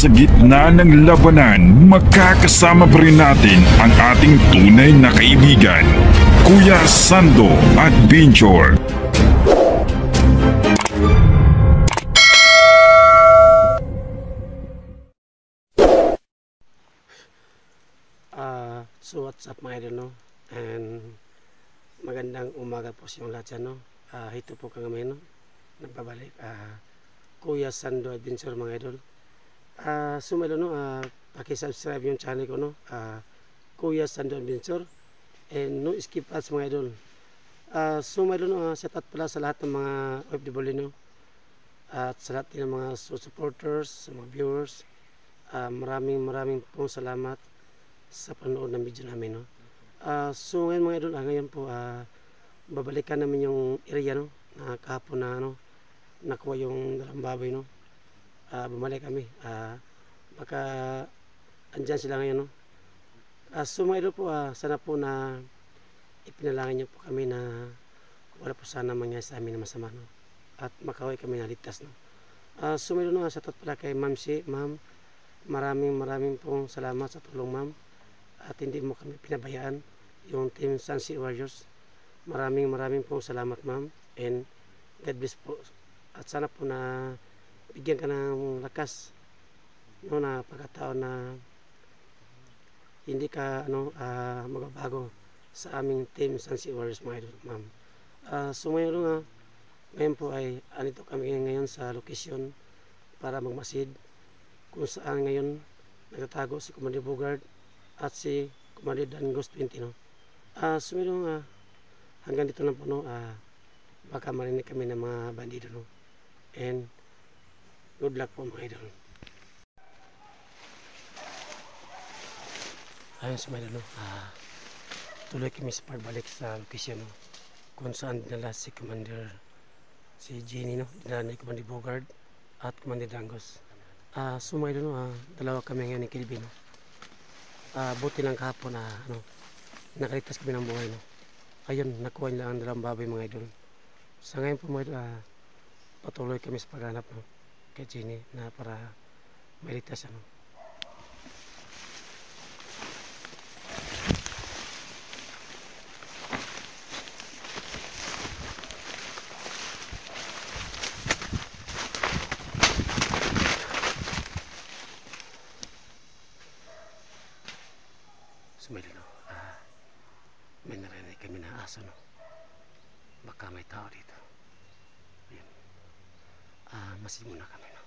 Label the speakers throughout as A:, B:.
A: sa gitna ng labanan, magkakasama pa rin natin ang ating tunay na kaibigan, Kuya Sando Adventure.
B: So what's up mga idol, no? And magandang umaga po sa inyong lahat dyan, no? Ito po kami, no? Nagbabalik Kuya Sando Adventure mga idol. So mga idol, no? Pakisubscribe yung channel ko, no? Kuya Sando Adventure. And no skip ads mga idol. So mga idol, no? Shout out pala sa lahat ng mga OFW, no? At sa lahat ng mga supporters, sa mga viewers. Maraming pong salamat sa panonood ng video namin, no? So ngayon mga idol, ngayon po babalikan namin yung area, no, na kahapon na nakuha yung dalang baboy, no. Bumalik kami, baka andyan sila ngayon, no. So mga idol po, sana po na ipinalangin niyo po kami na wala po sana mangyari sa amin na masama, no, at makaway kami na ligtas, no. So mga idol, no, sa tot pala kay Ma'am Si, Ma'am, maraming pong salamat sa tulong, Ma'am. At hindi mo kami pinabayaan, yung Team Sunset Warriors. Maraming pong salamat, ma'am, and God bless po. At sana po na bigyan ka ng lakas, no, na pagkataon na hindi ka magbabago sa aming Team Sunset Warriors mga idol, ma'am. So ngayon po ay anito kami ngayon sa location para magmasid kung saan ngayon nagtatago si Commander Bogard at si Commander Dangos 20, no. So hanggang dito lang po, no. Baka marinig kami ng mga bandido, no. And good luck po mga idol. Ayun sa mga idol, no. Tuloy kami sa pagbalik sa location, no, kung saan dinala si Commander Jenny, no. Dinala ni Commander Bogard at Commander Dangos. So mga idol, no, dalawa kami ngayon ni Kilby, no. Buti lang kahapon na nakaligtas kami ng buhay, no. Ayun, nakuha nila ang dalang baboy mga idol. Sa ngayon po mga idol, patuloy kami sa paghanap, no, kay Jenny na para mailigtas, no. Sumili, no. May narinig kami na aso, no. Baka may tao dito. Ayan. Masid muna kami, no.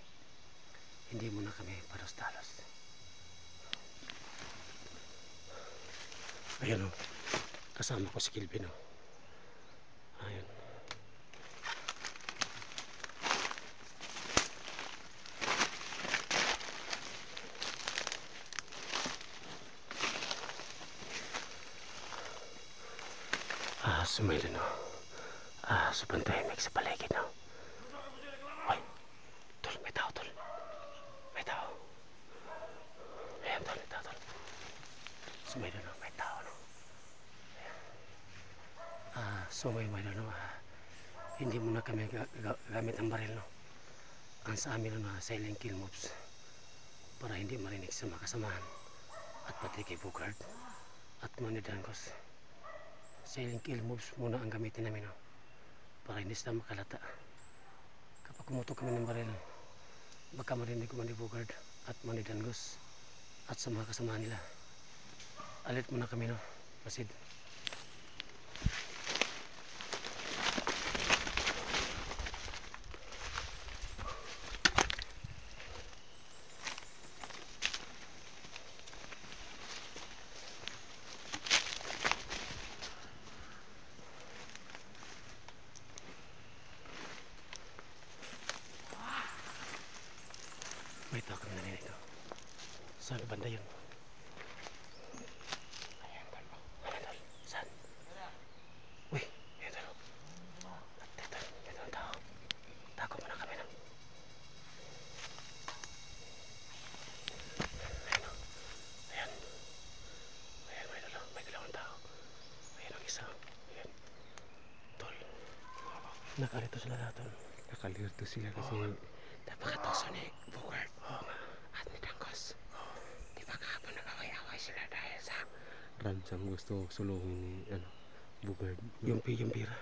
B: Hindi muna kami palos-talos. Ayan, no. Kasama ko si Kilby, no. Ayan. Sumayin, no. Sobrang tahimik sa paligid, no. Ay, tol, may tao, tol. May tao. Ayan, tol, may tao, tol. Sumayin, no, may tao, no. Ayan. Sumayin, no. Hindi muna kami gamit ang baril, no. Ang sa amin, no, silent kill moves. Para hindi marinig sa mga kasamahan. At pati kay Bogard at Commander Dangos. Silent kill moves muna ang gamitin namin, no, para hindi sila makalata. Kapag kumutok kami ng baril, baka marinig Commander Bogard at Commander Dangos at sa mga kasamahan nila. Alert muna kami, no, masid. May tao kami narinig, no. Saan banda yun? Ayan, tol. Ayan, tol. Saan? Uy, ayan, tol. Dito ang tao. Tago muna kami, no. Ayan, no. Ayan. Ayan, may dalawang tao. Ayan ang isa. Ayan. Tol. Nakalito sila lahat, tol.
C: Nakalito sila kasi
B: napakataso ni Bogard. At ni Dangos.
C: Ransang gusto sulungin ni Bugard.
B: Yung pira.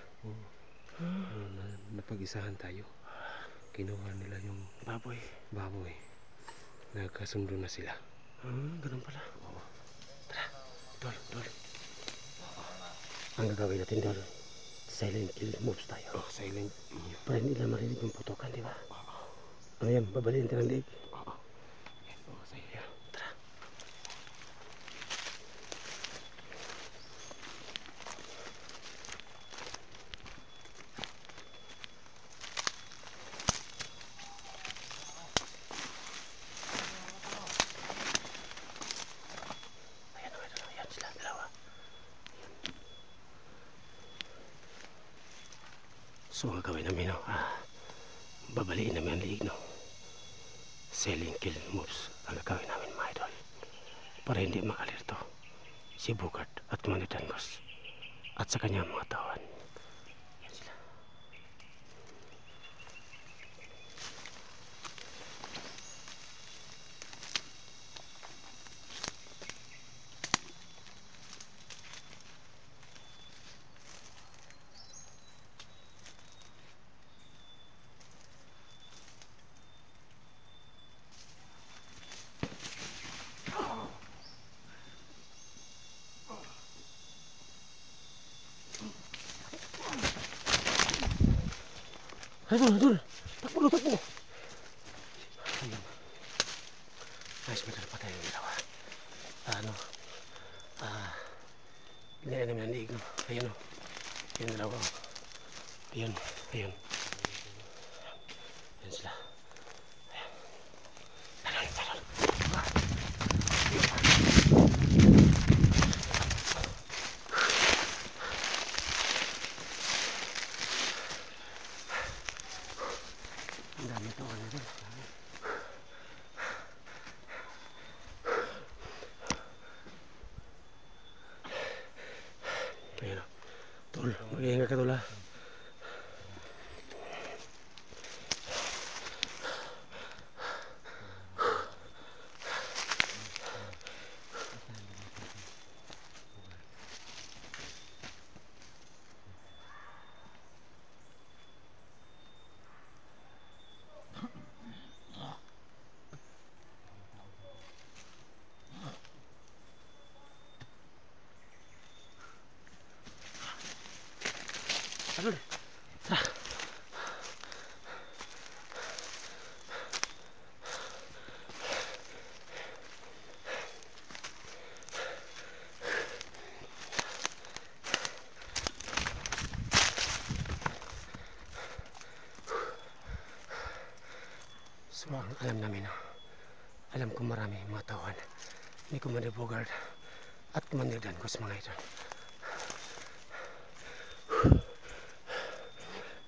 C: Napag-isahan tayo. Kinuha nila yung
B: Baboy.
C: Nagkasundo na sila.
B: Ganun pala. Tara, Dol. Ang gagawin natin, Dol, silent kill moves tayo.
C: Silent.
B: Para hindi nila marinig yung putokan, di ba? Ano yan, babaliin natin ang liig.
C: Sige.
B: Tara. Ayan sila, dalawa. So, ang gagawin namin, babaliin namin ang liig, no? Selling kill moves ang gagawin namin, mga idol. Para hindi makalirto si Bugard at Commander Dangos at sa kanyang mga tawan. Yan sila. Dol, takbo. Ayun. Nice, may kalapatay yung dalawa. Pinaya namin ang liig, no? Ayun, no? Ayun, dalawa. Ayun. Ayun sila. Ayun. Talon. Ang dami ito, Dol. Ayun, Tol, mag-iingat ka, Tol, ha? Tara. So, ang alam namin, alam ko marami mga tawan ni Commander Bugard at Commander Dangos, mga ito.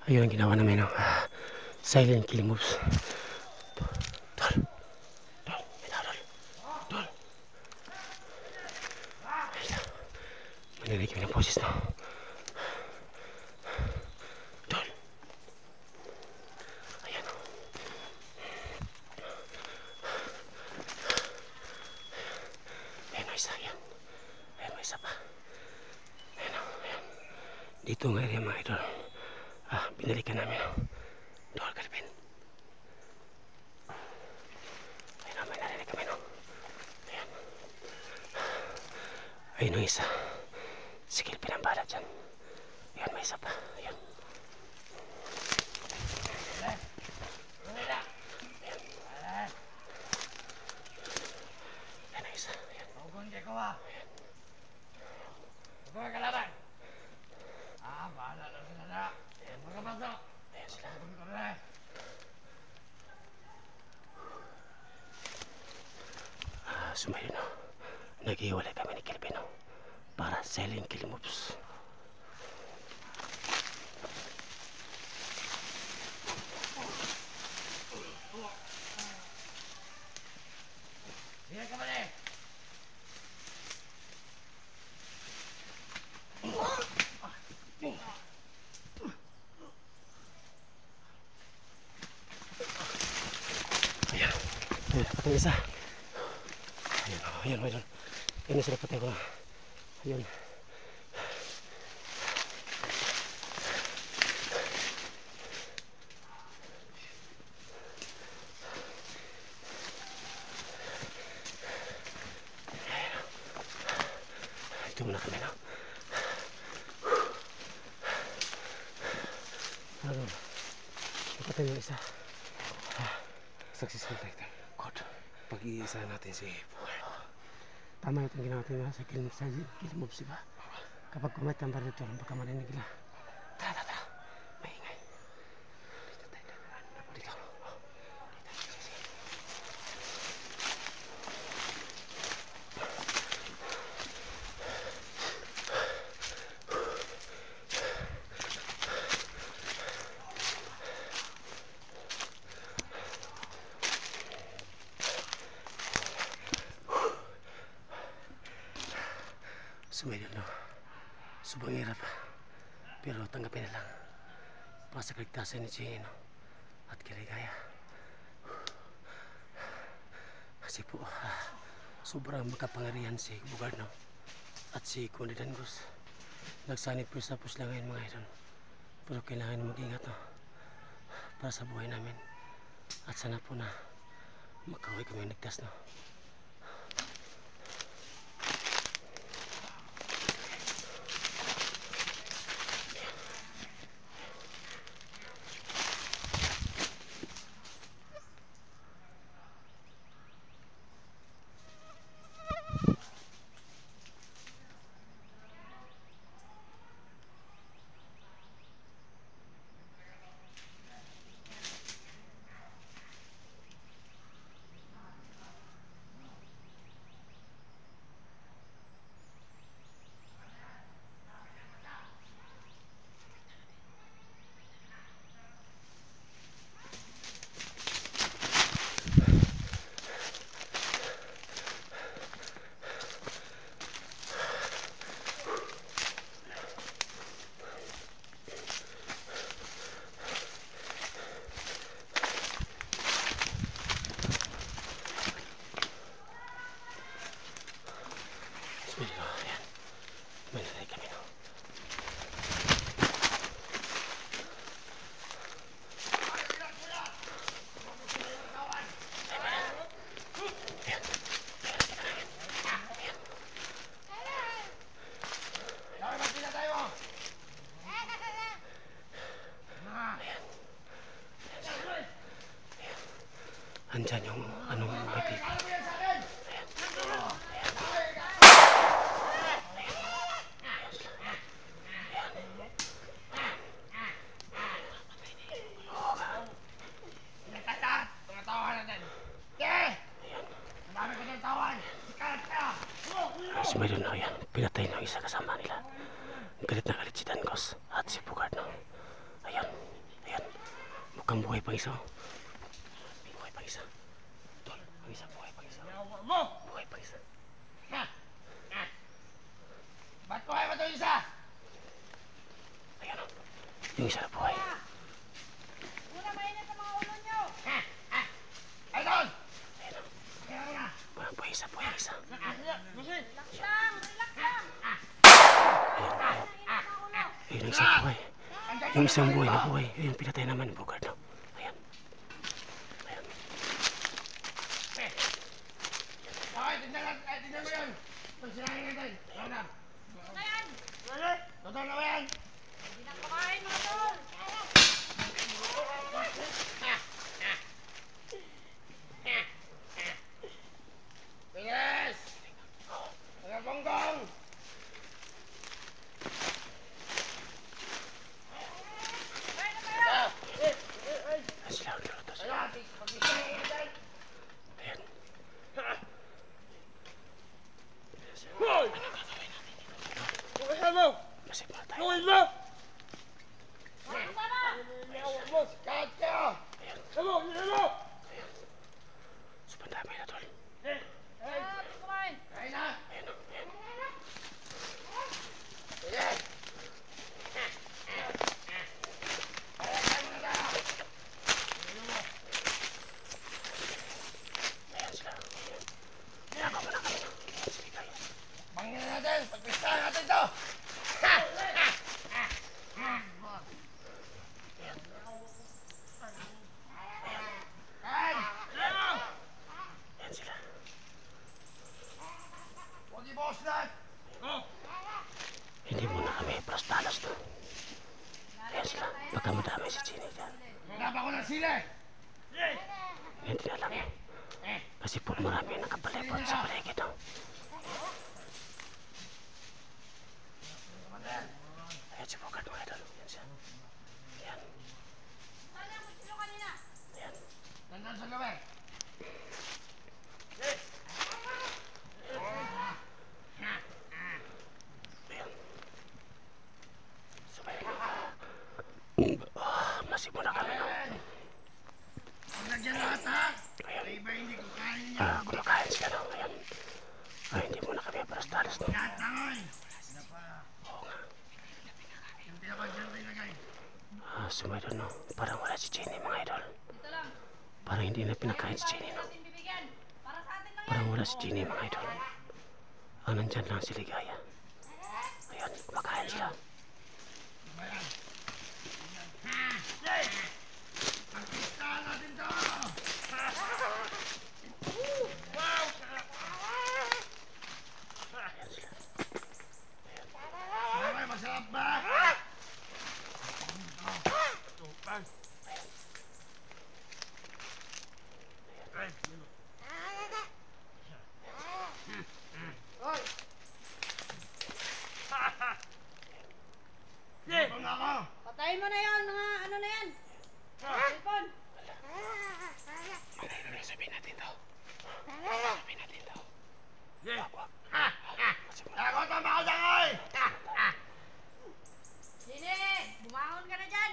B: Ayun ang ginawa namin, silent killing moves. Tol. Maninig kami ng poses, no? Tol. Ayan, no? Ayan, may isa, ayan. Ayan, may isa pa. Ayan, no? Ayan. Dito nga rin, mga idol. Binalikan namin, no? Dol, Calvin. Ayun, may narinig kami, no? Ayan. Ayun ang isa. Si Calvin ang bala dyan. Ayan, may isa pa. Ayan. Ayan ang isa. Ayan.
D: Kalaban. Bahala na sila na. Mga pasok.
B: Ayan sila. Sumayon, no? Nag-iwalay kami ni Calvin, no? Para selling killing moves.
D: Sige ka mali.
B: Ayan. Ayan, patay isa. Ayan, may doon. Ayan na sila, patay ko na. Ayun. Ito muna kami na. Ano? Ipatay yung isa.
C: Successful tayo tayo.
B: God.
C: Pag-iisa natin si Bugard.
B: Tama itong ginawa tayo sa kill move siya. Kapag kumit ang barito, baka marinig nila. Tara, tara. Maingay. Dito tayo dadaan. Dito. Sumayon no. Subang hirap. Pero tanggapin na lang. Para sa kaligtasan ni Chino at Kiligaya. Kasi po, sobrang makapangarihan si Bugard no. At si Conde Dangos. Nagsanib po sa pusla ngayon mga idol. Pero kailangan mag-ingat no. Para sa buhay namin. At sana po na makauwi kami ligtas no. Andyan yung anong mga pipa. Sumayon na yan. Pinatay ng isa kasama nila. Galit na galit si Dangos at si Bugard no. Ayun. Ayun. Mukhang buhay pang isa. Buhay pang isa. Tol, ang isa buhay pang isa. Buhay pang isa.
D: Ba't buhay ba ito isa?
B: Ayun o. Yung isa na buhay.
E: Muna mainit ang mga ulo nyo!
D: Ay, doon!
B: Ayun o.
D: Kaya mo na!
B: Buhay isa, buhay isa.
E: Relax lang! Relax lang!
B: Ayun ang isang buhay. Yung isang buhay na buhay. Ayun, pinatay naman yung Bugard no. Ayan. Ayan.
D: Okay, tignan mo yun! Pag sinahin natin, doon na!
E: Ngayon!
D: Doon na ba yan?
E: Hindi na kumakain mga tol!
D: Bilis! Mga bonggong!
B: Ayan sila ang lutos.
D: Ayan, pag-isingin natin!
B: Ayan.
D: Hoy!
B: Anong gagawin natin dito?
D: Bukasan mo!
B: Masip na tayo.
D: Bukasan mo!
B: Jenny dyan.
D: Napa ko ng sila.
B: Hindi na alam. Kasi po marami nakapalipot sa paligid. Oh. Ayan si Bogart mga idol. Yan siya. Yan.
E: Saan ang silo kanina?
B: Yan.
D: Nandun sa gabi.
B: Ayan. Sabay. Masimo na kami. No?
D: Huwag na dyan lahat ha. Iba hindi ko kain niya.
B: Kumakain siya. No? Ayan. Ay, hindi muna kami parastalos. No?
D: Lahat tangoy. Yung pinaka-dyan pinagay.
B: Sumaydol no. Parang wala si Jenny mga idol.
E: Dito lang.
B: Parang hindi na pinakain si Jenny no.
E: Atin bibigyan. Para sa atin lang yan.
B: Parang wala si Jenny mga idol. Ang nandyan lang si Ligaya. Ayun, kumakain sila.
D: Pagkistahan natin to.
B: Ayan sila.
D: Okay, masarap ba? Ito na ako.
E: Patayin mo na yan, mga ano na yan. Cellphone.
B: Mga idol, sabihin natin to. Sabihin natin to. Wag.
D: Ako tama ko tangoy.
E: Sine, bumangon ka na dyan.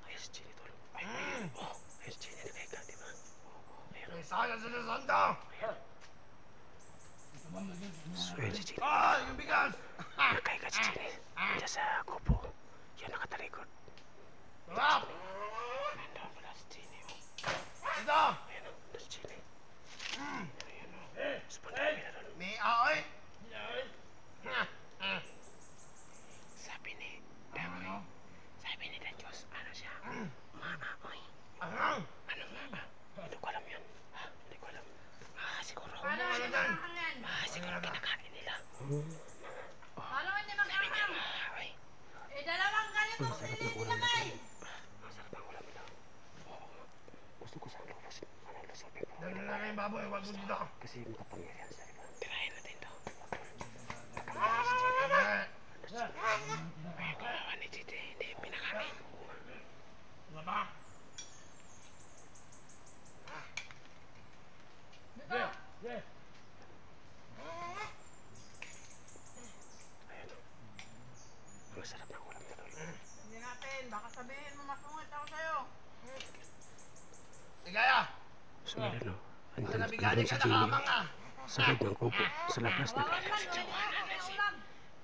B: Ayun si Jenny tol. Ayun si Jenny nakahiga, di ba?
D: May sana sinusunod to.
B: So yun si Jenny.
D: Oh, yung bigas.
B: Nakahiga si Jenny. Diyan sa kubo. Yan nakatalikod.
D: Sarap.
B: Nandun pala si Jenny.
D: Ito.
B: Ayan o, ito si Jenny. Ayan o. Spoon na kami na doon.
D: May aoy.
B: Sabi ni Damoy. Sabi ni Diyos, ano siya? Maaoy.
D: Ano?
B: Ano maa? Hindi ko alam yun. Hindi ko alam. Siguro.
E: Paano hindi makakang yan?
B: Siguro kinakain nila.
E: Paano hindi makakang?
B: Maaoy.
E: Eh, dalawang ganito nilagay.
B: Masarap ang ulam nila. Gusto ko sa lubos. Ano lusopin po?
D: Dali na kayong baboy. Huwag mo dito.
B: Kasi makapangyarihan sa iba. Tirahin natin to. Ay, kawawa ni Titi. Hindi pinakain.
D: Ano ba?
E: Dito.
B: Ayun o. Ang sarap ng ulam nila.
E: Hindi natin, baka sabihin mo masungit ako sa'yo.
D: Ligaya.
B: Sumunod no.
D: Nabigani
B: Andun si
D: ka
B: Jenny.
D: nakabang ah.
B: Sa loob ng kubo. Sa labas na
E: Bawasan,
B: kaya.
E: hindi mo may ulam.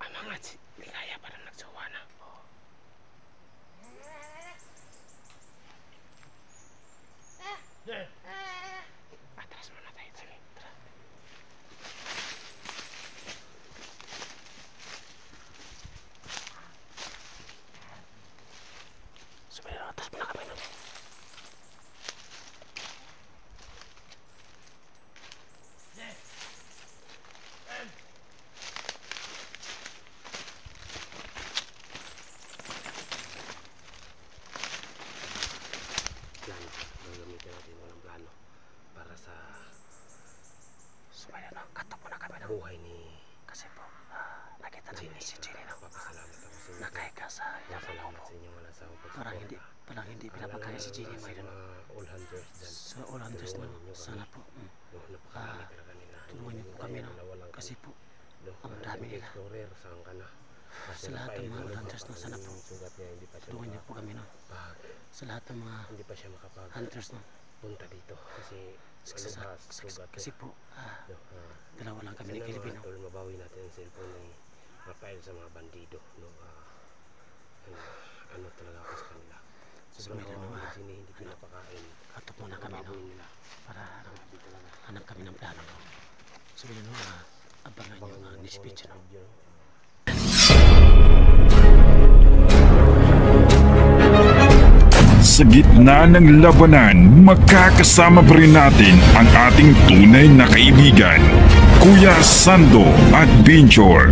B: Ang mga Ligaya parang nagsawa na. Atras muna tayo. Sige, tara. Sumunod, atras muna kami nun. Plano. Gagamitin natin walang plano para sa sumayon no. Katok muna kami ng buhay ni kasi po nakita namin si Jenny no.
D: Papasalamat ako sa inyo.
B: Nakahiga sa
D: Salamat sa inyong walang sawang pagsuporta.
B: parang hindi pinapakain si Jenny
D: Sa
B: mga idol.
D: mga all hunters dyan.
B: Sa all hunters no. Sana po
D: No, napakarami talaga nila.
B: tulungan niyo po kami no. Kasi po ang dami nila.
D: Explorer, saan ka na?
B: Sa lahat ng mga all hunters no. Sana po
D: Sugat niya, hindi pa siya
B: tulungan niyo po kami no. Sa lahat ng mga
D: hindi pa siya makapagpunta
B: hunters no.
D: dito kasi
B: Kasi po
D: no,
B: dalawa lang kami ni Pilipino.
D: Tol, mabawi natin ang cellphone ni Rafael sa mga bandido no. Ano talaga ako sa kanila. Sobrang
B: Sumunod no.
D: kawawa ng Jenny, hindi pinapakain.
B: Katok muna kami no.
D: Baboy nila.
B: Para hanap kami ng plano no. Sabihin no, abangan nyo ang next speech no.
D: Video,
A: Sa gitna ng labanan, magkakasama pa rin natin ang ating tunay na kaibigan, Kuya Sando at Binchor.